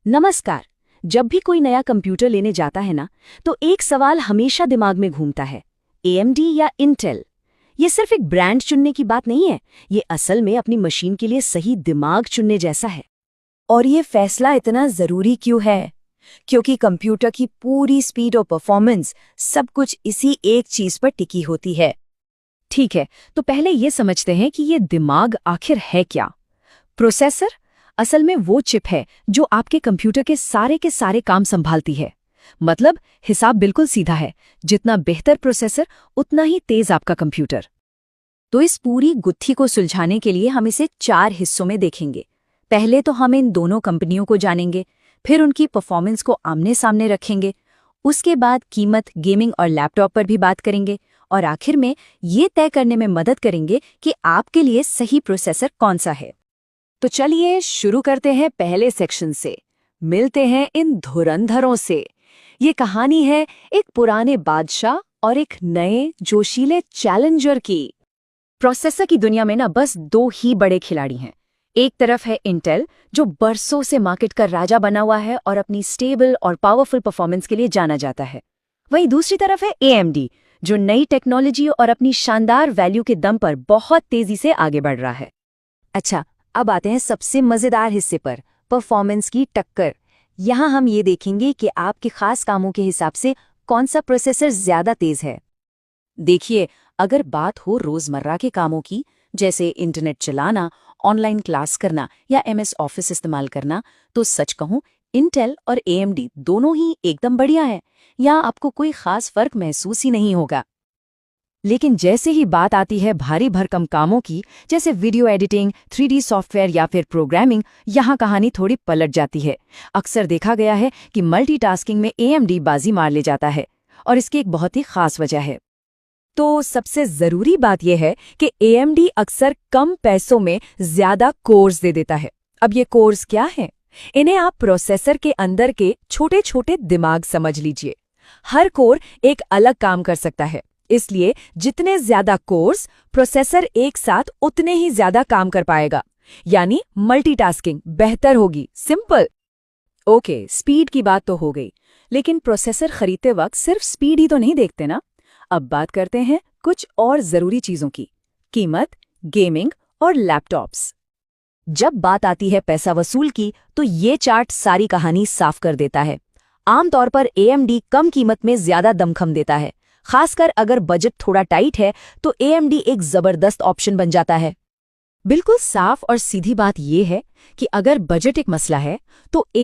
नमस्कार। जब भी कोई नया कंप्यूटर लेने जाता है ना, तो एक सवाल हमेशा दिमाग में घूमता है, AMD या इंटेल। ये सिर्फ एक ब्रांड चुनने की बात नहीं है, ये असल में अपनी मशीन के लिए सही दिमाग चुनने जैसा है। और ये फैसला इतना ज़रूरी क्यों है? क्योंकि कंप्यूटर की पूरी स्पीड और परफॉर्मेंस सब कुछ इसी एक चीज़ पर टिकी होती है। ठीक है, तो पहले ये समझते हैं कि ये दिमाग आखिर है क्या। प्रोसेसर असल में वो चिप है जो आपके कंप्यूटर के सारे काम संभालती है। मतलब हिसाब बिल्कुल सीधा है, जितना बेहतर प्रोसेसर उतना ही तेज आपका कंप्यूटर। तो इस पूरी गुत्थी को सुलझाने के लिए हम इसे 4 हिस्सों में देखेंगे। पहले तो हम इन दोनों कंपनियों को जानेंगे, फिर उनकी परफॉर्मेंस को आमने सामने रखेंगे, उसके बाद कीमत, गेमिंग और लैपटॉप पर भी बात करेंगे, और आखिर में ये तय करने में मदद करेंगे कि आपके लिए सही प्रोसेसर कौन सा है। तो चलिए शुरू करते हैं पहले सेक्शन से। मिलते हैं इन धुरंधरों से। ये कहानी है एक पुराने बादशाह और एक नए जोशीले चैलेंजर की। प्रोसेसर की दुनिया में ना बस 2 ही बड़े खिलाड़ी हैं। एक तरफ है इंटेल, जो बरसों से मार्केट का राजा बना हुआ है और अपनी स्टेबल और पावरफुल परफॉर्मेंस के लिए जाना जाता है। वहीं दूसरी तरफ है AMD, जो नई टेक्नोलॉजी और अपनी शानदार वैल्यू के दम पर बहुत तेजी से आगे बढ़ रहा है। अच्छा, अब आते हैं सबसे मज़ेदार हिस्से पर, परफॉर्मेंस की टक्कर। यहाँ हम ये देखेंगे कि आपके खास कामों के हिसाब से कौन सा प्रोसेसर ज़्यादा तेज है। देखिए, अगर बात हो रोज़मर्रा के कामों की, जैसे इंटरनेट चलाना, ऑनलाइन क्लास करना या MS ऑफिस इस्तेमाल करना, तो सच कहूँ इंटेल और AMD दोनों ही एकदम बढ़िया हैं। यहाँ आपको कोई खास फर्क महसूस ही नहीं होगा। लेकिन जैसे ही बात आती है भारी भरकम कामों की, जैसे वीडियो एडिटिंग, 3D सॉफ्टवेयर या फिर प्रोग्रामिंग, यहाँ कहानी थोड़ी पलट जाती है। अक्सर देखा गया है कि मल्टीटास्किंग में AMD बाजी मार ले जाता है, और इसकी एक बहुत ही खास वजह है। तो सबसे ज़रूरी बात यह है कि AMD अक्सर कम पैसों में ज़्यादा कोर्स दे देता है। अब ये कोर्स क्या है? इन्हें आप प्रोसेसर के अंदर के छोटे छोटे दिमाग समझ लीजिए। हर कोर एक अलग काम कर सकता है, इसलिए जितने ज्यादा कोर्स, प्रोसेसर एक साथ उतने ही ज्यादा काम कर पाएगा। यानी मल्टीटास्किंग बेहतर होगी। सिंपल। ओके, स्पीड की बात तो हो गई, लेकिन प्रोसेसर खरीदते वक्त सिर्फ स्पीड ही तो नहीं देखते ना। अब बात करते हैं कुछ और जरूरी चीजों की, कीमत, गेमिंग और लैपटॉप्स। जब बात आती है पैसा वसूल की, तो ये चार्ट सारी कहानी साफ कर देता है। आमतौर पर AMD कम कीमत में ज्यादा दमखम देता है। खासकर अगर बजट थोड़ा टाइट है, तो AMD एक जबरदस्त ऑप्शन बन जाता है। बिल्कुल साफ और सीधी बात यह है कि अगर बजट एक मसला है, तो